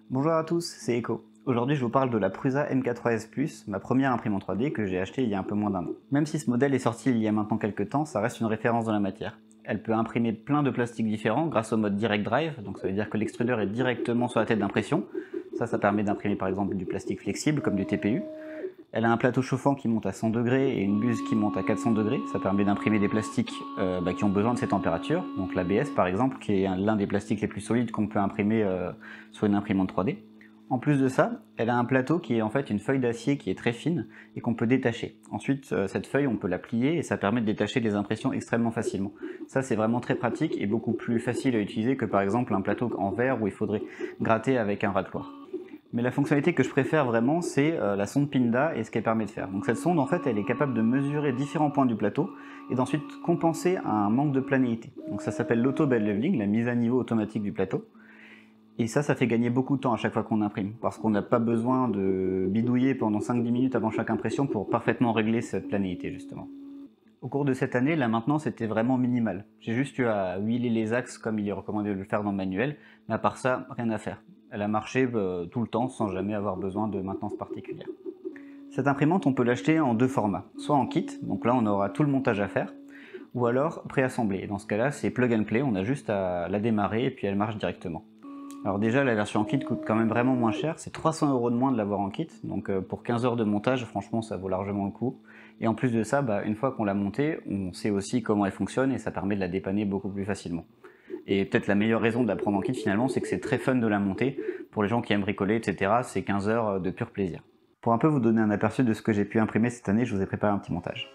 Bonjour à tous, c'est Echo. Aujourd'hui je vous parle de la Prusa MK3S Plus, ma première imprimante 3D que j'ai achetée il y a un peu moins d'un an. Même si ce modèle est sorti il y a maintenant quelques temps, ça reste une référence dans la matière. Elle peut imprimer plein de plastiques différents grâce au mode Direct Drive, donc ça veut dire que l'extrudeur est directement sur la tête d'impression. Ça permet d'imprimer par exemple du plastique flexible comme du TPU. Elle a un plateau chauffant qui monte à 100 degrés et une buse qui monte à 400 degrés. Ça permet d'imprimer des plastiques qui ont besoin de ces températures. Donc l'ABS par exemple, qui est l'un des plastiques les plus solides qu'on peut imprimer sur une imprimante 3D. En plus de ça, elle a un plateau qui est en fait une feuille d'acier qui est très fine et qu'on peut détacher. Ensuite, cette feuille, on peut la plier et ça permet de détacher les impressions extrêmement facilement. Ça, c'est vraiment très pratique et beaucoup plus facile à utiliser que par exemple un plateau en verre où il faudrait gratter avec un râteloir. Mais la fonctionnalité que je préfère vraiment, c'est la sonde Pinda et ce qu'elle permet de faire. Donc cette sonde, en fait, elle est capable de mesurer différents points du plateau et d'ensuite compenser un manque de planéité. Donc ça s'appelle l'auto-bed leveling, la mise à niveau automatique du plateau. Et ça fait gagner beaucoup de temps à chaque fois qu'on imprime, parce qu'on n'a pas besoin de bidouiller pendant 5-10 minutes avant chaque impression pour parfaitement régler cette planéité, justement. Au cours de cette année, la maintenance était vraiment minimale. J'ai juste eu à huiler les axes comme il est recommandé de le faire dans le manuel, mais à part ça, rien à faire. Elle a marché tout le temps sans jamais avoir besoin de maintenance particulière. Cette imprimante, on peut l'acheter en deux formats. Soit en kit, donc là on aura tout le montage à faire, ou alors préassemblé. Dans ce cas-là, c'est plug and play, on a juste à la démarrer et puis elle marche directement. Alors déjà, la version en kit coûte quand même vraiment moins cher, c'est 300 € de moins de l'avoir en kit, donc pour 15 heures de montage, franchement ça vaut largement le coup. Et en plus de ça, une fois qu'on l'a montée, on sait aussi comment elle fonctionne et ça permet de la dépanner beaucoup plus facilement. Et peut-être la meilleure raison de la prendre en kit finalement, c'est que c'est très fun de la monter. Pour les gens qui aiment bricoler, etc., c'est 15 heures de pur plaisir. Pour un peu vous donner un aperçu de ce que j'ai pu imprimer cette année, je vous ai préparé un petit montage.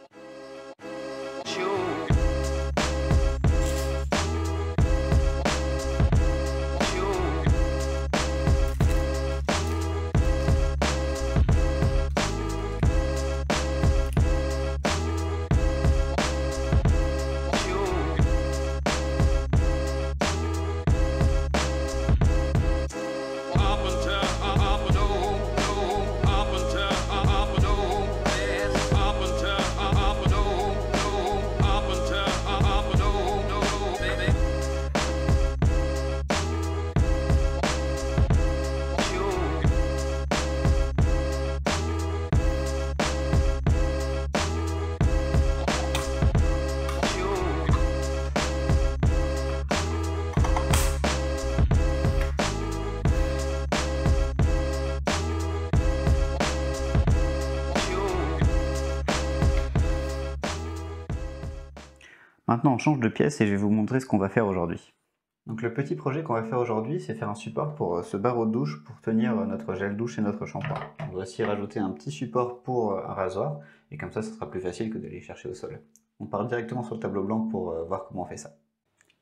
Maintenant on change de pièce et je vais vous montrer ce qu'on va faire aujourd'hui. Donc le petit projet qu'on va faire aujourd'hui, c'est faire un support pour ce barreau de douche pour tenir notre gel douche et notre shampoing. On va aussi rajouter un petit support pour un rasoir, et comme ça sera plus facile que d'aller chercher au sol. On part directement sur le tableau blanc pour voir comment on fait ça.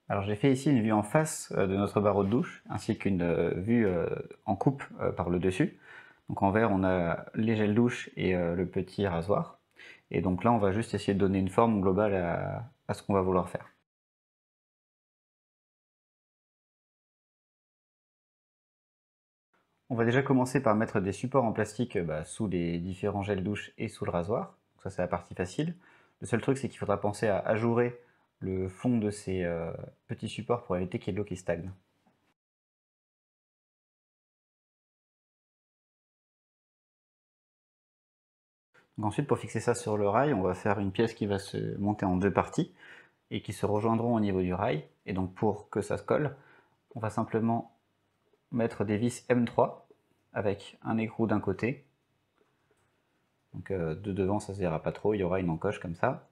Alors j'ai fait ici une vue en face de notre barreau de douche, ainsi qu'une vue en coupe par le dessus. Donc en vert on a les gels douche et le petit rasoir. Et donc là on va juste essayer de donner une forme globale à ce qu'on va vouloir faire. On va déjà commencer par mettre des supports en plastique sous les différents gels douche et sous le rasoir. Donc ça c'est la partie facile. Le seul truc c'est qu'il faudra penser à ajourer le fond de ces petits supports pour éviter qu'il y ait de l'eau qui stagne. Donc ensuite pour fixer ça sur le rail, on va faire une pièce qui va se monter en deux parties et qui se rejoindront au niveau du rail. Et donc pour que ça se colle, on va simplement mettre des vis M3 avec un écrou d'un côté. Donc de devant ça se verra pas trop, il y aura une encoche comme ça.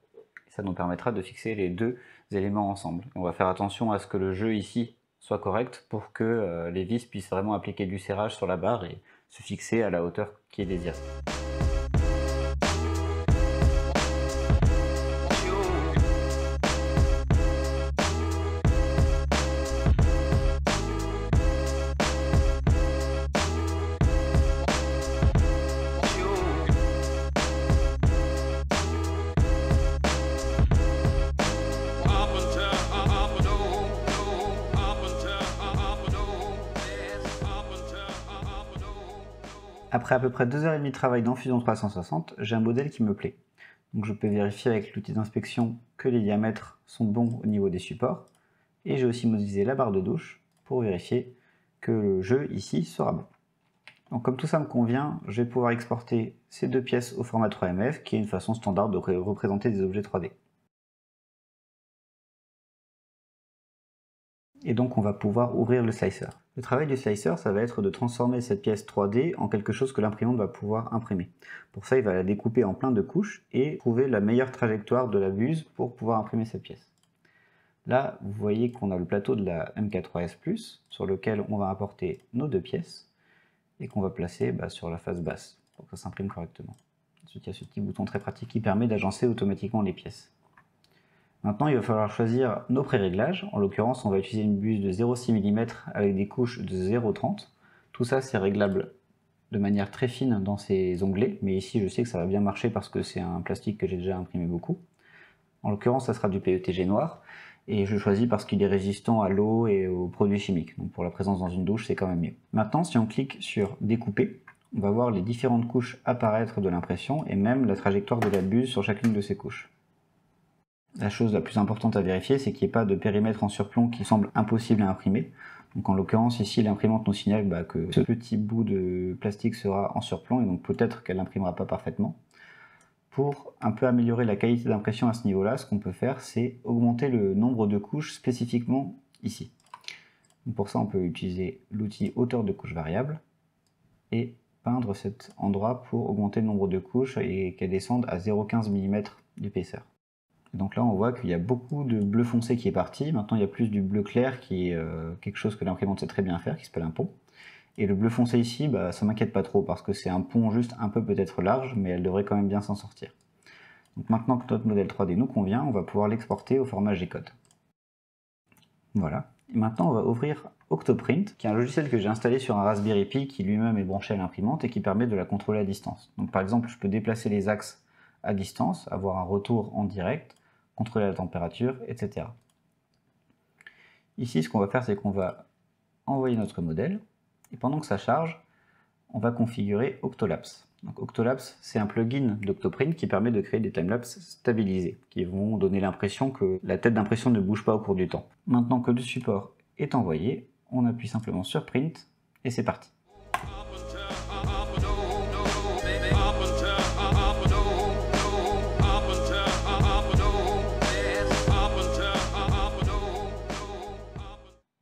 Et ça nous permettra de fixer les deux éléments ensemble. On va faire attention à ce que le jeu ici soit correct pour que les vis puissent vraiment appliquer du serrage sur la barre et se fixer à la hauteur qui est désirée. Après à peu près 2h30 de travail dans Fusion 360, j'ai un modèle qui me plaît. Donc je peux vérifier avec l'outil d'inspection que les diamètres sont bons au niveau des supports. Et j'ai aussi modélisé la barre de douche pour vérifier que le jeu ici sera bon. Donc comme tout ça me convient, je vais pouvoir exporter ces deux pièces au format 3MF, qui est une façon standard de représenter des objets 3D. Et donc on va pouvoir ouvrir le slicer. Le travail du slicer, ça va être de transformer cette pièce 3D en quelque chose que l'imprimante va pouvoir imprimer. Pour ça, il va la découper en plein de couches et trouver la meilleure trajectoire de la buse pour pouvoir imprimer cette pièce. Là, vous voyez qu'on a le plateau de la MK3S+, sur lequel on va importer nos deux pièces et qu'on va placer sur la face basse pour que ça s'imprime correctement. Ensuite, il y a ce petit bouton très pratique qui permet d'agencer automatiquement les pièces. Maintenant, il va falloir choisir nos pré-réglages. En l'occurrence, on va utiliser une buse de 0,6 mm avec des couches de 0,30. Tout ça, c'est réglable de manière très fine dans ces onglets, mais ici, je sais que ça va bien marcher parce que c'est un plastique que j'ai déjà imprimé beaucoup. En l'occurrence, ça sera du PETG noir, et je choisis parce qu'il est résistant à l'eau et aux produits chimiques. Donc pour la présence dans une douche, c'est quand même mieux. Maintenant, si on clique sur découper, on va voir les différentes couches apparaître de l'impression et même la trajectoire de la buse sur chacune de ces couches. La chose la plus importante à vérifier, c'est qu'il n'y ait pas de périmètre en surplomb qui semble impossible à imprimer. Donc en l'occurrence, ici, l'imprimante nous signale que ce petit bout de plastique sera en surplomb et donc peut-être qu'elle n'imprimera pas parfaitement. Pour un peu améliorer la qualité d'impression à ce niveau-là, ce qu'on peut faire, c'est augmenter le nombre de couches spécifiquement ici. Donc pour ça, on peut utiliser l'outil hauteur de couche variable et peindre cet endroit pour augmenter le nombre de couches et qu'elles descendent à 0,15 mm d'épaisseur. Donc là, on voit qu'il y a beaucoup de bleu foncé qui est parti. Maintenant, il y a plus du bleu clair qui est quelque chose que l'imprimante sait très bien faire, qui s'appelle un pont. Et le bleu foncé ici, ça m'inquiète pas trop parce que c'est un pont juste un peu peut-être large, mais elle devrait quand même bien s'en sortir. Donc maintenant que notre modèle 3D nous convient, on va pouvoir l'exporter au format G-code. Voilà. Et maintenant, on va ouvrir Octoprint, qui est un logiciel que j'ai installé sur un Raspberry Pi qui lui-même est branché à l'imprimante et qui permet de la contrôler à distance. Donc par exemple, je peux déplacer les axes à distance, avoir un retour en direct, contrôler la température, etc. Ici, ce qu'on va faire, c'est qu'on va envoyer notre modèle. Et pendant que ça charge, on va configurer Octolapse. Donc Octolapse, c'est un plugin d'Octoprint qui permet de créer des timelapses stabilisés, qui vont donner l'impression que la tête d'impression ne bouge pas au cours du temps. Maintenant que le support est envoyé, on appuie simplement sur Print et c'est parti.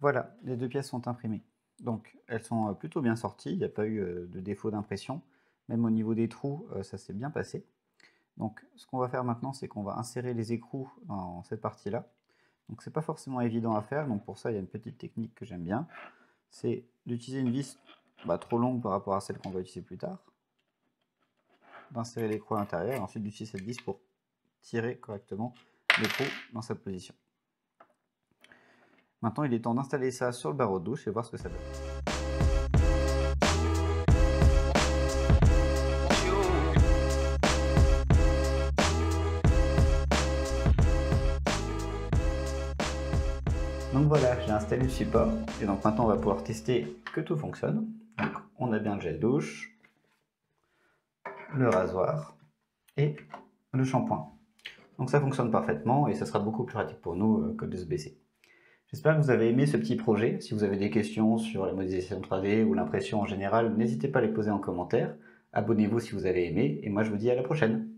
Voilà, les deux pièces sont imprimées. Donc elles sont plutôt bien sorties, il n'y a pas eu de défaut d'impression. Même au niveau des trous, ça s'est bien passé. Donc ce qu'on va faire maintenant, c'est qu'on va insérer les écrous dans cette partie-là. Donc c'est pas forcément évident à faire, donc pour ça il y a une petite technique que j'aime bien. C'est d'utiliser une vis trop longue par rapport à celle qu'on va utiliser plus tard. D'insérer l'écrou à l'intérieur et ensuite d'utiliser cette vis pour tirer correctement l'écrou dans sa position. Maintenant, il est temps d'installer ça sur le barreau de douche et voir ce que ça donne. Donc voilà, j'ai installé le support et donc maintenant on va pouvoir tester que tout fonctionne. Donc on a bien le gel douche, le rasoir et le shampoing. Donc ça fonctionne parfaitement et ça sera beaucoup plus pratique pour nous que de se baisser. J'espère que vous avez aimé ce petit projet. Si vous avez des questions sur la modélisation 3D ou l'impression en général, n'hésitez pas à les poser en commentaire. Abonnez-vous si vous avez aimé et moi je vous dis à la prochaine.